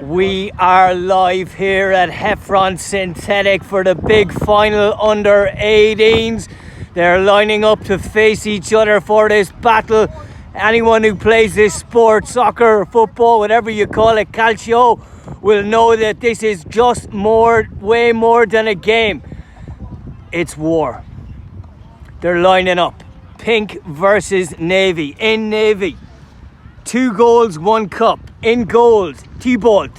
We are live here at Heffron Synthetic for the big final under 18s. They're lining up to face each other for this battle. Anyone who plays this sport, soccer, football, whatever you call it, calcio, will know that this is just way more than a game. It's war. They're lining up. Pink versus navy. In navy, 2 goals, 1 cup. In goals, Thibault.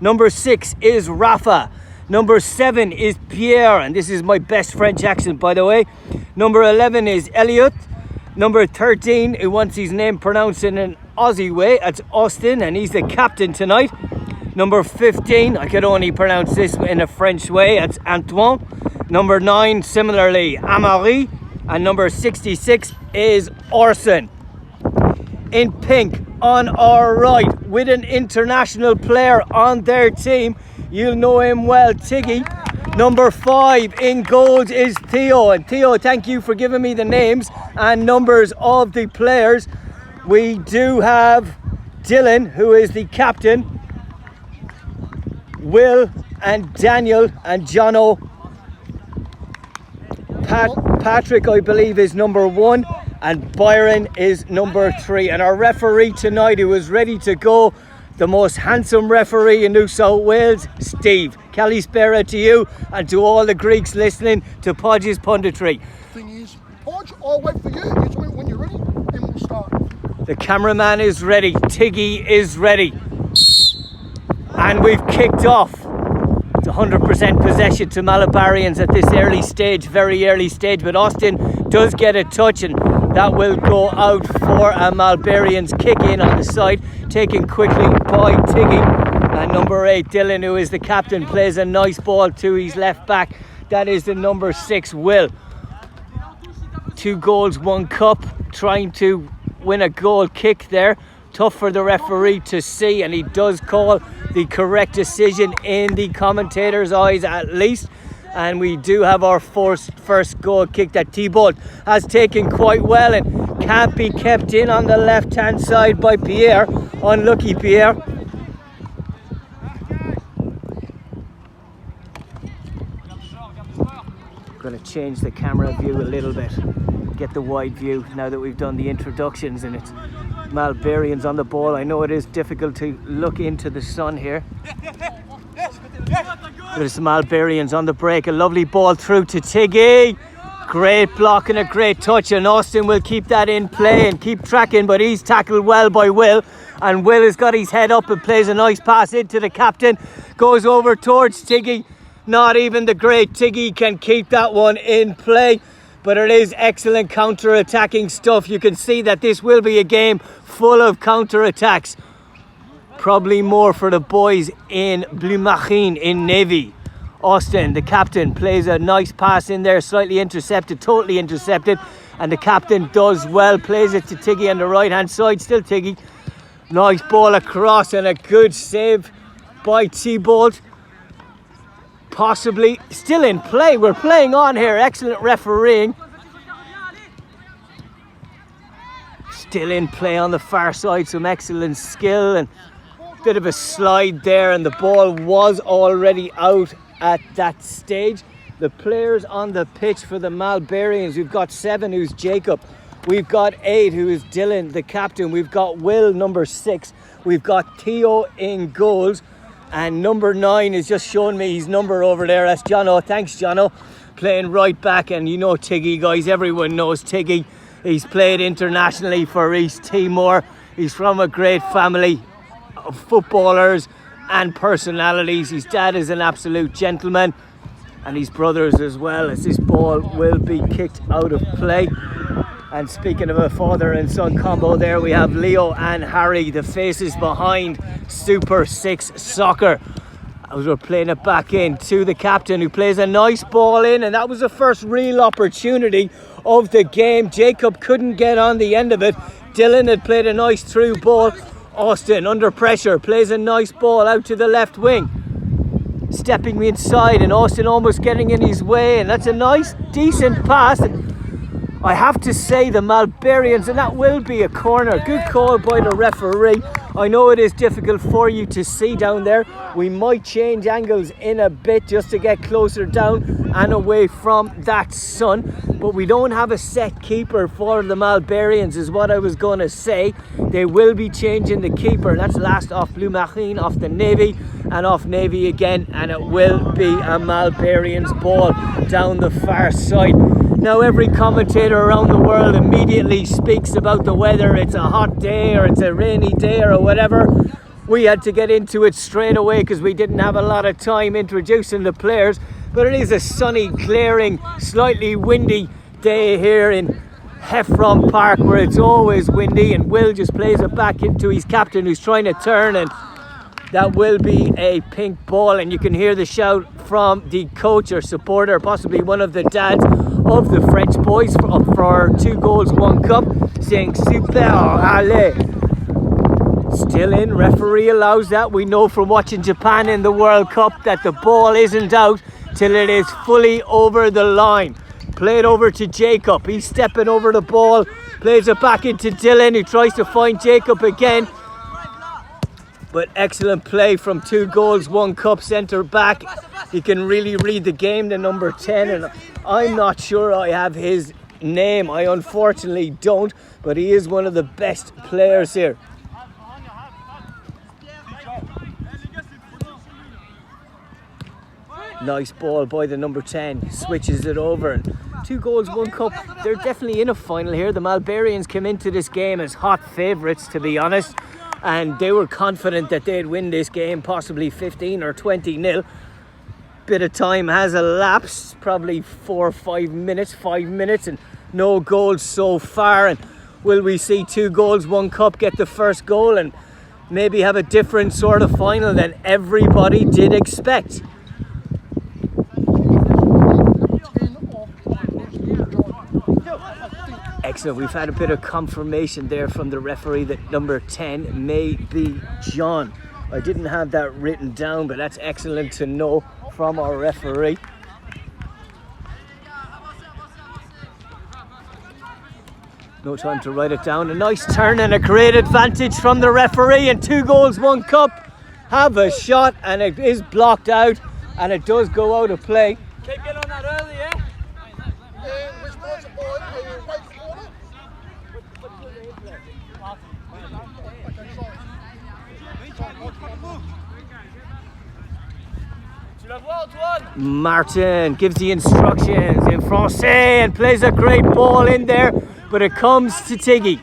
Number 6 is Rafa. Number 7 is Pierre, and this is my best French accent, by the way. Number 11 is Elliot. Number 13, who wants his name pronounced in an Aussie way, that's Austin, and he's the captain tonight. Number 15, I could only pronounce this in a French way, that's Antoine. Number 9, similarly, Amaury. And number 66 is Orson. In pink, on our right, with an international player on their team, you'll know him well, Tiggy. Number 5 in goals is Theo. And Theo, thank you for giving me the names and numbers of the players. We do have Dylan, who is the captain, Will and Daniel and Jono. Patrick, I believe, is number 1. And Byron is number 3. And our referee tonight, who is ready to go, the most handsome referee in New South Wales, Steve. Kalispera to you and to all the Greeks listening to Podge's punditry. Thing is, Podge, I'll wait for you. You tell me when you're ready and we'll start. The cameraman is ready. Tiggy is ready. And we've kicked off. It's 100% possession to Malbarians at this early stage, very early stage. But Austin does get a touch, and that will go out for a Malbarians kick in on the side, taken quickly by Tiggy. And number 8, Dylan, who is the captain, plays a nice ball to his left back. That is the number 6, Will. 2 goals, 1 cup, trying to win a goal kick there. Tough for the referee to see, and he does call the correct decision in the commentator's eyes at least. And we do have our first goal kick that Thibault has taken quite well and can't be kept in on the left hand side by Pierre. Unlucky Pierre. Going to change the camera view a little bit, get the wide view now that we've done the introductions, and it's Malbarians on the ball. I know it is difficult to look into the sun here. There's the Malbarians on the break. A lovely ball through to Tiggy. Great block and a great touch, and Austin will keep that in play and keep tracking, but he's tackled well by Will, and Will has got his head up and plays a nice pass into the captain. Goes over towards Tiggy. Not even the great Tiggy can keep that one in play, but it is excellent counter-attacking stuff. You can see that this will be a game full of counter-attacks. Probably more for the boys in Blue Marine in Navy. Austin, the captain, plays a nice pass in there, slightly intercepted, totally intercepted, and the captain does well, plays it to Tiggy on the right hand side, still Tiggy. Nice ball across and a good save by Thibault. Possibly still in play. We're playing on here. Excellent refereeing. Still in play on the far side. Some excellent skill and bit of a slide there, and the ball was already out at that stage. The players on the pitch for the Malbarians, we've got 7, who's Jacob. We've got 8, who is Dylan, the captain. We've got Will, number 6. We've got Theo in goals. And number 9 is just showing me his number over there. That's Jono. Thanks, Jono. Playing right back. And you know Tiggy, guys. Everyone knows Tiggy. He's played internationally for East Timor. He's from a great family of footballers and personalities. His dad is an absolute gentleman, and his brothers as well, as this ball will be kicked out of play. And speaking of a father and son combo, there we have Leo and Harry, the faces behind Super 6 Soccer. As we're playing it back in to the captain, who plays a nice ball in, and that was the first real opportunity of the game. Jacob couldn't get on the end of it. Dylan had played a nice through ball. Austin, under pressure, plays a nice ball out to the left wing. Stepping inside, and Austin almost getting in his way, and that's a nice, decent pass. I have to say the Malbarians, and that will be a corner. Good call by the referee. I know it is difficult for you to see down there. We might change angles in a bit just to get closer down and away from that sun, but we don't have a set keeper for the Malbarians is what I was going to say. They will be changing the keeper. That's last off Blue Marine, off the Navy, and off Navy again, and it will be a Malbarians ball down the far side. Now every commentator around the world immediately speaks about the weather. It's a hot day or it's a rainy day or whatever. We had to get into it straight away because we didn't have a lot of time introducing the players. But it is a sunny, clearing, slightly windy day here in Heffron Park, where it's always windy, and Will just plays it back into his captain who's trying to turn, and that will be a pink ball. And you can hear the shout from the coach or supporter, possibly one of the dads of the French boys for 2 goals, 1 cup, saying super, allez. Still in, referee allows that. We know from watching Japan in the World Cup that the ball isn't out till it is fully over the line. Played over to Jacob, he's stepping over the ball, plays it back into Dylan, who tries to find Jacob again. But excellent play from 2 goals, 1 cup centre back. He can really read the game, the number 10, and I'm not sure I have his name. I unfortunately don't, but he is one of the best players here. Nice ball by the number 10, switches it over, and 2 goals, 1 cup. They're definitely in a final here. The Malbarians came into this game as hot favourites, to be honest, and they were confident that they'd win this game, possibly 15 or 20-0. Bit of time has elapsed, probably 4 or 5 minutes, 5 minutes, and no goals so far. And will we see 2 goals, 1 cup get the first goal and maybe have a different sort of final than everybody did expect? Excellent. We've had a bit of confirmation there from the referee that number 10 may be John. I didn't have that written down, but that's excellent to know from our referee. No time to write it down. A nice turn and a great advantage from the referee, and 2 goals, 1 cup. Have a shot, and it is blocked out, and it does go out of play. Keep getting on that early, yeah? Which one's the ball? Right corner? Martin gives the instructions in Francais and plays a great ball in there, but it comes to Tiggy.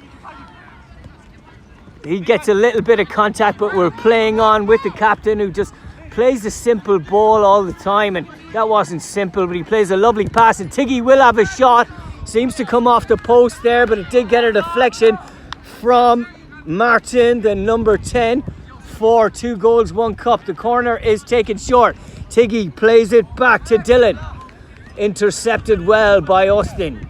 He gets a little bit of contact, but we're playing on with the captain, who just plays the simple ball all the time, and that wasn't simple, but he plays a lovely pass, and Tiggy will have a shot. Seems to come off the post there, but it did get a deflection from Martin, the number 10, for 2 goals, 1 cup. The corner is taken short. Tiggy plays it back to Dylan. Intercepted well by Austin.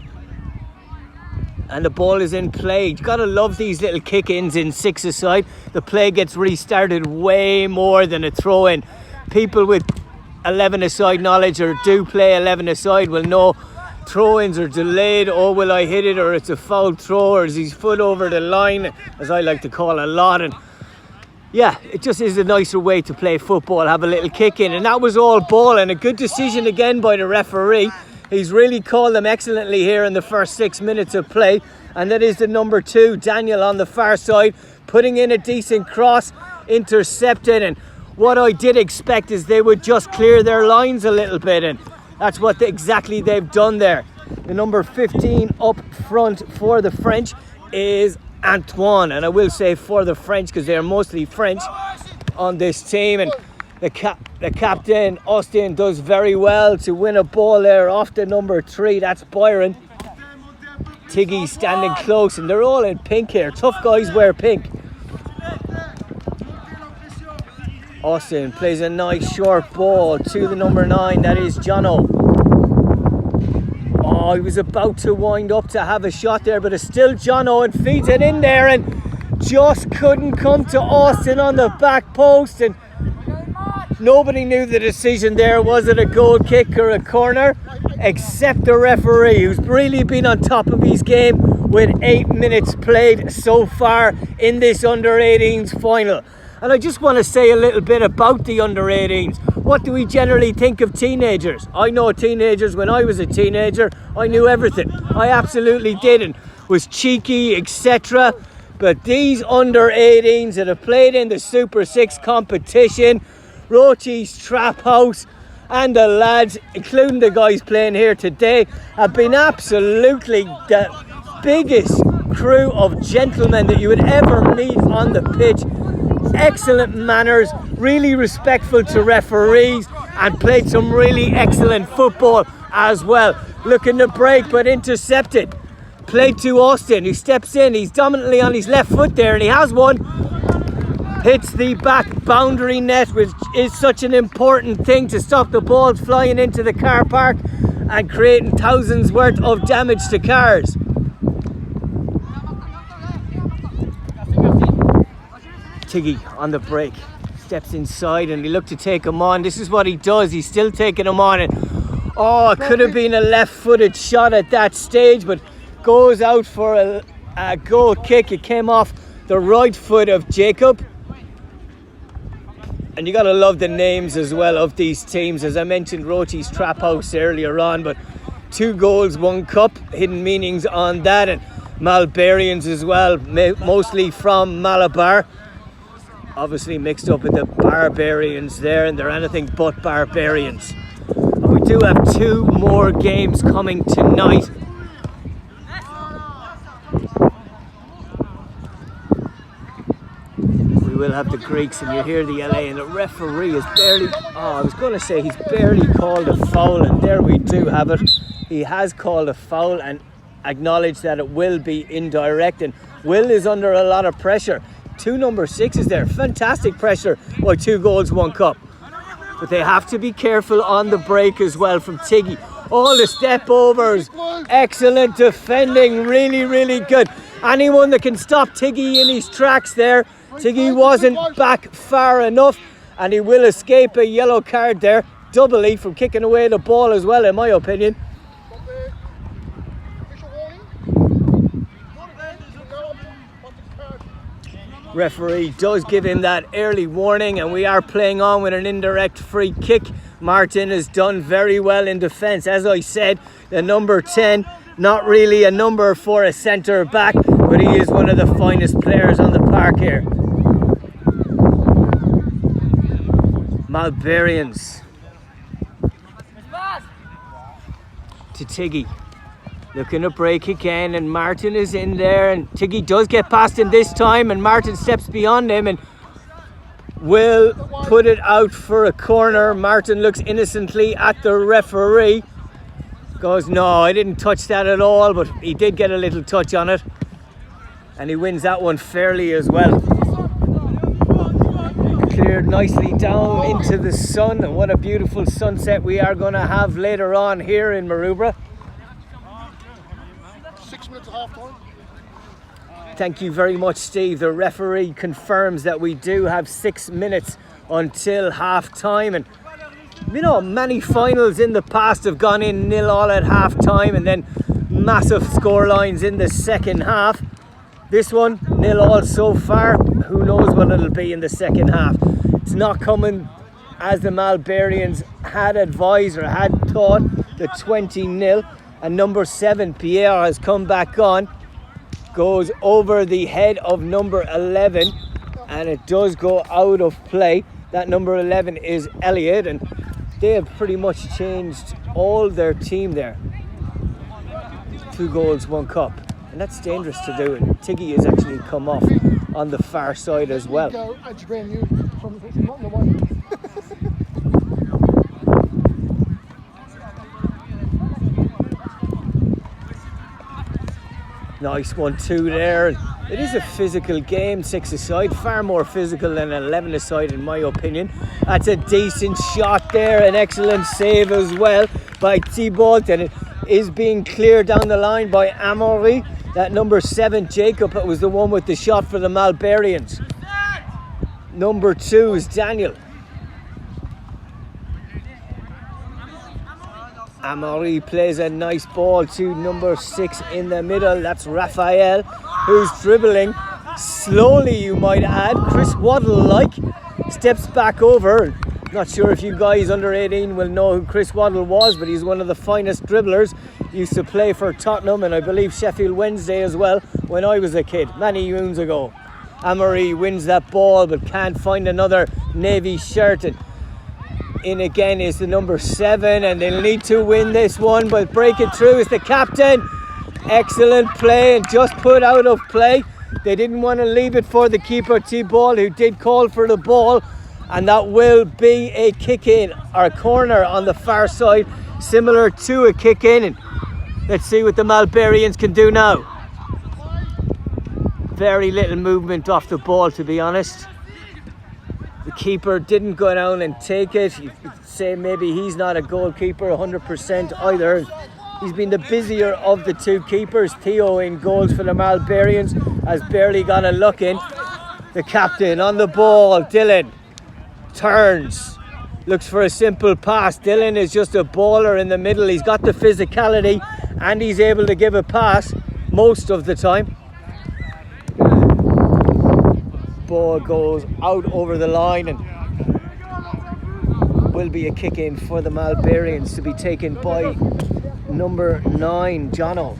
And the ball is in play. You've got to love these little kick-ins in 6-a-side. The play gets restarted way more than a throw-in. People with 11-a-side knowledge, or do play 11-a-side, will know throw-ins are delayed. Oh, will I hit it, or it's a foul throw, or is his foot over the line, as I like to call a lot. And yeah, it just is a nicer way to play football, have a little kick in. And that was all ball, and a good decision again by the referee. He's really called them excellently here in the first 6 minutes of play. And that is the number 2, Daniel, on the far side, putting in a decent cross, intercepted. And what I did expect is they would just clear their lines a little bit, and that's what exactly they've done there. The number 15 up front for the French is Antoine, and I will say for the French because they are mostly French on this team. And the captain, Austin, does very well to win a ball there off the number 3. That's Byron. Tiggy standing close, and they're all in pink here. Tough guys wear pink. Austin plays a nice short ball to the number 9. That is Jono. Oh, he was about to wind up to have a shot there, but it's still Jono, and feeds it in there, and just couldn't come to Austin on the back post. And nobody knew the decision there. Was it a goal kick or a corner? Except the referee, who's really been on top of his game with 8 minutes played so far in this under-18s final. And I just want to say a little bit about the under-18s. What do we generally think of teenagers? I know teenagers. When I was a teenager, I knew everything. I absolutely did and was cheeky, etc. But these under-18s that have played in the Super 6 competition, Roche's Trap House, and the lads, including the guys playing here today, have been absolutely the biggest crew of gentlemen that you would ever meet on the pitch. Excellent manners, really respectful to referees, and played some really excellent football as well. Looking to break but intercepted. Played to Austin, who steps in. He's dominantly on his left foot there, and he has one. Hits the back boundary net, which is such an important thing to stop the balls flying into the car park and creating thousands worth of damage to cars. Tiggy on the break, steps inside and he looked to take him on. This is what he does, he's still taking him on, and it could have been a left-footed shot at that stage, but goes out for a goal kick. It came off the right foot of Jacob. And you gotta love the names as well of these teams. As I mentioned, Roche's Trap House earlier on, but 2 goals, 1 cup, hidden meanings on that. And Malbarians as well, mostly from Malabar. Obviously mixed up with the Barbarians there, and they're anything but Barbarians. And we do have 2 more games coming tonight. We will have the Greeks, and you hear the LA, and the referee is barely, he's barely called a foul, and there we do have it. He has called a foul and acknowledged that it will be indirect, and Will is under a lot of pressure. 2 number 6s there, fantastic pressure by 2 goals, 1 cup. But they have to be careful on the break as well from Tiggy. All the step overs, excellent defending, really, really good. Anyone that can stop Tiggy in his tracks there. Tiggy wasn't back far enough, and he will escape a yellow card there, doubly from kicking away the ball as well, in my opinion. Referee does give him that early warning, and we are playing on with an indirect free kick. Martin has done very well in defence. As I said, the number 10, not really a number for a centre back, but he is one of the finest players on the park here. Malbarians to Tiggy, looking to break again, and Martin is in there, and Tiggy does get past him this time, and Martin steps beyond him and will put it out for a corner. Martin looks innocently at the referee, goes, no, I didn't touch that at all, but he did get a little touch on it, and he wins that one fairly as well. Cleared nicely down into the sun, and what a beautiful sunset we are going to have later on here in Maroubra. 6 minutes of half time. Thank you very much, Steve. The referee confirms that we do have 6 minutes until half time, and you know, many finals in the past have gone in 0-0 at half time and then massive score lines in the second half. This one 0-0 so far. Who knows what it'll be in the second half. It's not coming as the Malbarians had advised or had thought, the 20-0, and number 7 Pierre has come back on, goes over the head of number 11, and it does go out of play. That number 11 is Elliot, and they have pretty much changed all their team there. 2 goals, 1 cup, and that's dangerous to do, and Tiggy has actually come off on the far side as well. Nice 1-2 there. It is a physical game, 6-a-side, far more physical than an 11-a-side in my opinion. That's a decent shot there, an excellent save as well by Thibault, and it is being cleared down the line by Amaury. That number 7 Jacob was the one with the shot for the Malbarians. Number 2 is Daniel. Amaury plays a nice ball to number 6 in the middle. That's Raphael, who's dribbling slowly, you might add. Chris Waddle-like steps back over. Not sure if you guys under 18 will know who Chris Waddle was, but he's one of the finest dribblers. He used to play for Tottenham and I believe Sheffield Wednesday as well when I was a kid, many moons ago. Amaury wins that ball but can't find another navy shirt. And in again is the number 7, and they'll need to win this one, but break it through is the captain. Excellent play and just put out of play. They didn't want to leave it for the keeper T-Ball, who did call for the ball, and that will be a kick in or a corner on the far side, similar to a kick in. And let's see what the Malbarians can do now. Very little movement off the ball, to be honest. The keeper didn't go down and take it. You could say maybe he's not a goalkeeper 100% either. He's been the busier of the two keepers. Theo in goals for the Malbarians has barely got a look in. The captain on the ball, Dylan, turns, looks for a simple pass. Dylan is just a baller in the middle. He's got the physicality and he's able to give a pass most of the time. Ball goes out over the line and will be a kick in for the Malbarians to be taken by number 9, Jono.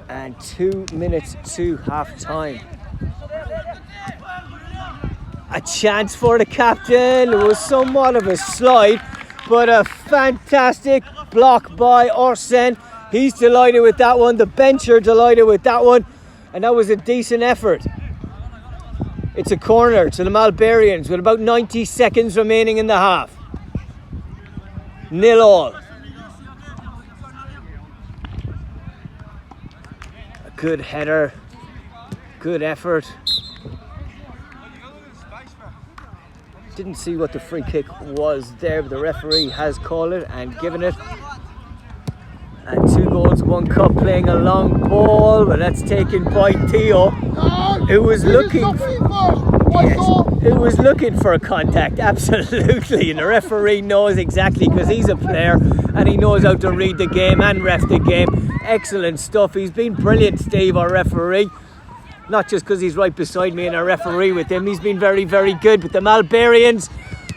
And 2 minutes to half time. A chance for the captain. It was somewhat of a slide, but a fantastic block by Orsen. He's delighted with that one. The bencher delighted with that one. And that was a decent effort. It's a corner to the Malbarians with about 90 seconds remaining in the half. 0-0. A good header. Good effort. Didn't see what the free kick was there, but the referee has called it and given it. And 2 goals, 1 cup, playing a long ball, but that's taken by Theo. It was looking for a contact, absolutely, and the referee knows exactly, because he's a player and he knows how to read the game and ref the game. Excellent stuff. He's been brilliant, Steve, our referee. Not just because he's right beside me and I referee with him. He's been very, very good. But the Malbarians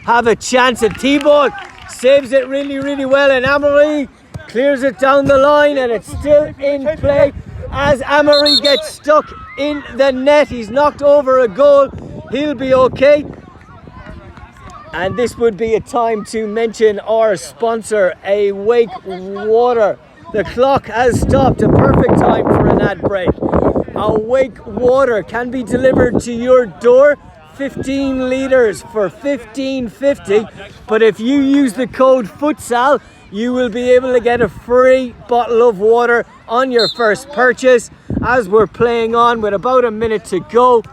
have a chance, and T-Ball saves it really, really well, and Amaury clears it down the line, and it's still in play as Amaury gets stuck in the net. He's knocked over a goal. He'll be okay. And this would be a time to mention our sponsor, Awake Water. The clock has stopped. A perfect time for an ad break. Awake Water can be delivered to your door. 15 litres for $15.50. But if you use the code FUTSAL, you will be able to get a free bottle of water on your first purchase. As we're playing on with about a minute to go,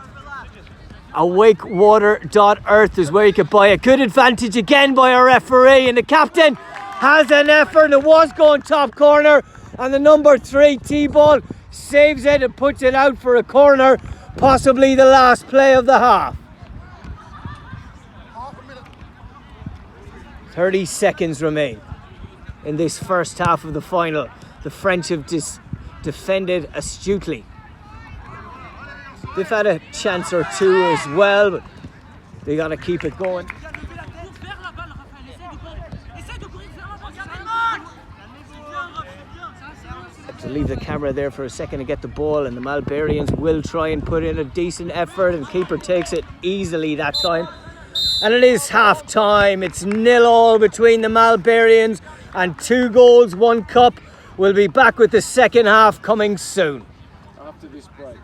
awakewater.earth is where you can buy it. Good advantage again by our referee, and the captain has an effort. It was going top corner, and the number 3 T-Ball saves it and puts it out for a corner, possibly the last play of the half. 30 seconds remain in this first half of the final. The French have defended astutely. They've had a chance or two as well, but they got to keep it going. Have to leave the camera there for a second to get the ball, and the Malbarians will try and put in a decent effort, and the keeper takes it easily that time. And it is half time. It's 0-0 between the Malbarians and 2 goals, 1 cup. We'll be back with the second half coming soon. After this break.